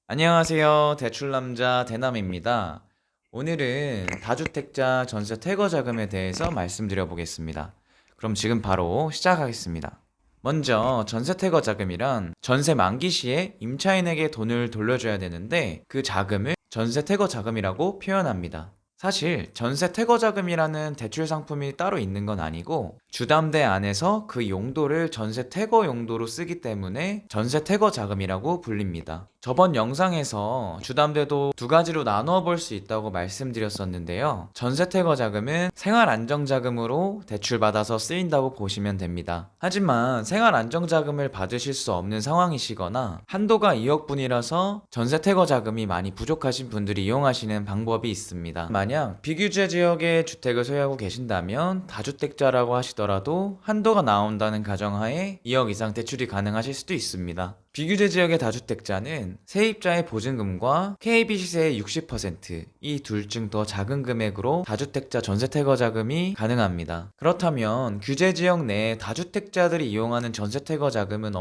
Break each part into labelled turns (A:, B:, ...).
A: 안녕하세요. 대출남자 대남입니다. 오늘은 다주택자 전세 퇴거 자금에 대해서 말씀드려 보겠습니다. 그럼 지금 바로 시작하겠습니다. 먼저 전세 퇴거 자금이란 전세 만기 시에 임차인에게 돈을 돌려줘야 되는데 그 자금을 전세 퇴거 자금이라고 표현합니다. 사실 전세 퇴거 자금이라는 대출 상품이 따로 있는 건 아니고 주담대 안에서 그 용도를 전세 퇴거 용도로 쓰기 때문에 전세 퇴거 자금이라고 불립니다. 저번 영상에서 주담대도 두 가지로 나누어 볼 수 있다고 말씀드렸었는데요. 전세 퇴거 자금은 생활 안정 자금으로 대출받아서 쓰인다고 보시면 됩니다. 하지만 생활 안정 자금을 받으실 수 없는 상황이시거나 한도가 2억 분이라서 전세 퇴거 자금이 많이 부족하신 분들이 이용하시는 방법이 있습니다. 만약 비규제 지역에 주택을 소유하고 계신다면 다주택자라고 하시더라도 한도가 나온다는 가정하에 2억 이상 대출이 가능하실 수도 있습니다. 비규제 지역의 다주택자는 세입자의 보증금과 KB 시세의 60%, 이 둘 중 더 작은 금액으로 다주택자 전세 퇴거 자금이 가능합니다. 그렇다면 규제 지역 내에 다주택자들이 이용하는 전세 퇴거 자금은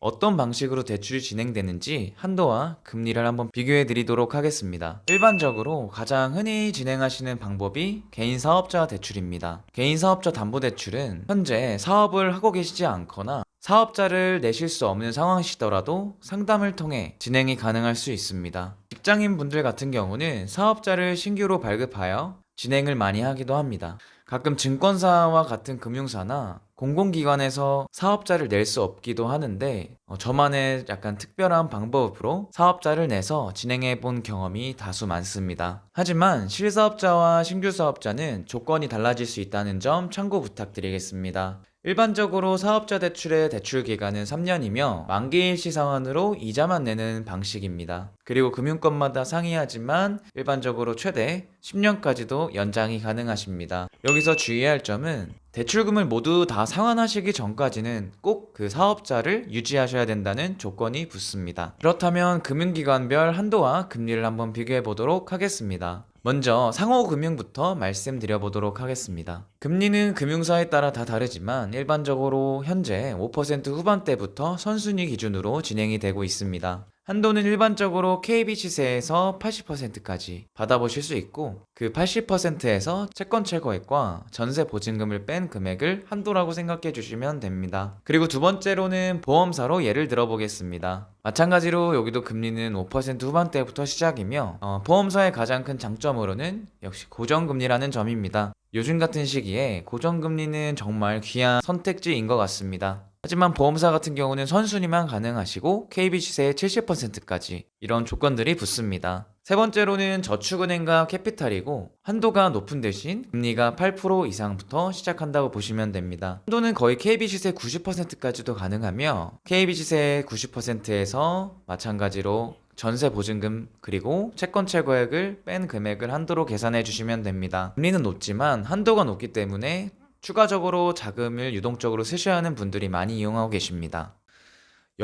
A: 어떤 방식으로 대출이 진행되는지 한도와 금리를 한번 비교해 드리도록 하겠습니다. 일반적으로 가장 흔히 진행하시는 방법이 개인 사업자 대출입니다. 개인 사업자 담보 대출은 현재 사업을 하고 계시지 않거나 사업자를 내실 수 없는 상황이시더라도 상담을 통해 진행이 가능할 수 있습니다. 직장인 분들 같은 경우는 사업자를 신규로 발급하여 진행을 많이 하기도 합니다. 가끔 증권사와 같은 금융사나 공공기관에서 사업자를 낼 수 없기도 하는데 저만의 약간 특별한 방법으로 사업자를 내서 진행해 본 경험이 다수 많습니다. 하지만 실사업자와 신규 사업자는 조건이 달라질 수 있다는 점 참고 부탁드리겠습니다. 일반적으로 사업자 대출의 대출 기간은 3년이며 만기일 시상환으로 이자만 내는 방식입니다. 그리고 금융권마다 상이하지만 일반적으로 최대 10년까지도 연장이 가능하십니다. 여기서 주의할 점은 대출금을 모두 다 상환하시기 전까지는 꼭 그 사업자를 유지하셔야 된다는 조건이 붙습니다. 그렇다면 금융기관별 한도와 금리를 한번 비교해 보도록 하겠습니다. 먼저 상호금융부터 말씀드려 보도록 하겠습니다. 금리는 금융사에 따라 다 다르지만 일반적으로 현재 5% 후반대부터 선순위 기준으로 진행이 되고 있습니다. 한도는 일반적으로 KB 시세에서 80%까지 받아보실 수 있고 그 80%에서 채권 최고액과 전세 보증금을 뺀 금액을 한도라고 생각해 주시면 됩니다. 그리고 두 번째로는 보험사로 예를 들어 보겠습니다. 마찬가지로 여기도 금리는 5% 후반대부터 시작이며 보험사의 가장 큰 장점으로는 역시 고정금리라는 점입니다. 요즘 같은 시기에 고정금리는 정말 귀한 선택지인 것 같습니다. 하지만 보험사 같은 경우는 선순위만 가능하시고 KB 시세의 70%까지 이런 조건들이 붙습니다. 세 번째로는 저축은행과 캐피탈이고 한도가 높은 대신 금리가 8% 이상부터 시작한다고 보시면 됩니다. 한도는 거의 KB 시세 90%까지도 가능하며 KB 시세 90%에서 마찬가지로 전세 보증금 그리고 채권 최고액을 뺀 금액을 한도로 계산해 주시면 됩니다. 금리는 높지만 한도가 높기 때문에 추가적으로 자금을 유동적으로 쓰셔야 하는 분들이 많이 이용하고 계십니다.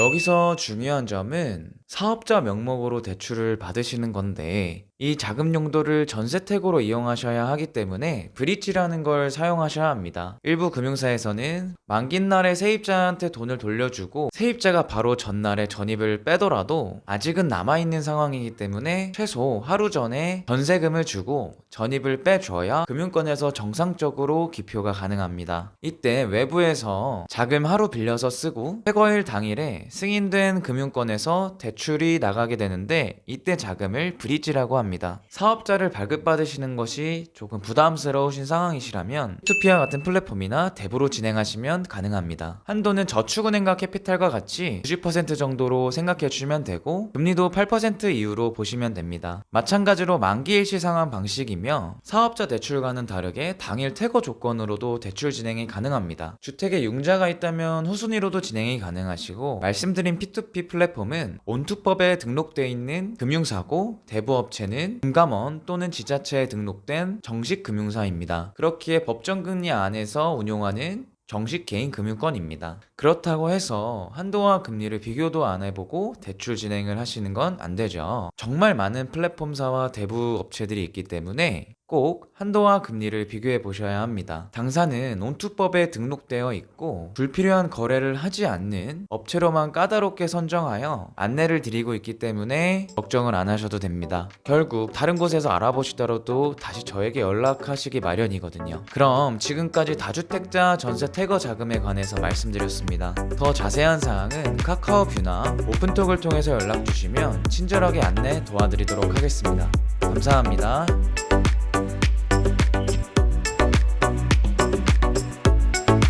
A: 여기서 중요한 점은 사업자 명목으로 대출을 받으시는 건데 이 자금 용도를 전세택으로 이용하셔야 하기 때문에 브릿지라는 걸 사용하셔야 합니다. 일부 금융사에서는 만기날에 세입자한테 돈을 돌려주고 세입자가 바로 전날에 전입을 빼더라도 아직은 남아있는 상황이기 때문에 최소 하루 전에 전세금을 주고 전입을 빼줘야 금융권에서 정상적으로 기표가 가능합니다. 이때 외부에서 자금 하루 빌려서 쓰고 퇴거일 당일에 승인된 금융권에서 대출이 나가게 되는데 이때 자금을 브릿지라고 합니다. 사업자를 발급받으시는 것이 조금 부담스러우신 상황이시라면 투피아 같은 플랫폼이나 탭으로 진행하시면 가능합니다. 한도는 저축은행과 캐피탈과 같이 90% 정도로 생각해 주시면 되고 금리도 8% 이후로 보시면 됩니다. 마찬가지로 만기일시 상환 방식이며 사업자 대출과는 다르게 당일 퇴거 조건으로도 대출 진행이 가능합니다. 주택에 융자가 있다면 후순위로도 진행이 가능하시고 말씀드린 P2P 플랫폼은 온투법에 등록되어 있는 금융사고 대부업체는 금감원 또는 지자체에 등록된 정식 금융사입니다. 그렇기에 법정금리 안에서 운용하는 정식 개인 금융권입니다. 그렇다고 해서 한도와 금리를 비교도 안 해보고 대출 진행을 하시는 건 안 되죠. 정말 많은 플랫폼사와 대부 업체들이 있기 때문에 꼭 한도와 금리를 비교해 보셔야 합니다. 당사는 온투법에 등록되어 있고 불필요한 거래를 하지 않는 업체로만 까다롭게 선정하여 안내를 드리고 있기 때문에 걱정을 안 하셔도 됩니다. 결국 다른 곳에서 알아보시더라도 다시 저에게 연락하시기 마련이거든요. 그럼 지금까지 다주택자 전세 퇴거 자금에 관해서 말씀드렸습니다. 더 자세한 사항은 카카오뷰나 오픈톡을 통해서 연락 주시면 친절하게 안내 도와드리도록 하겠습니다. 감사합니다.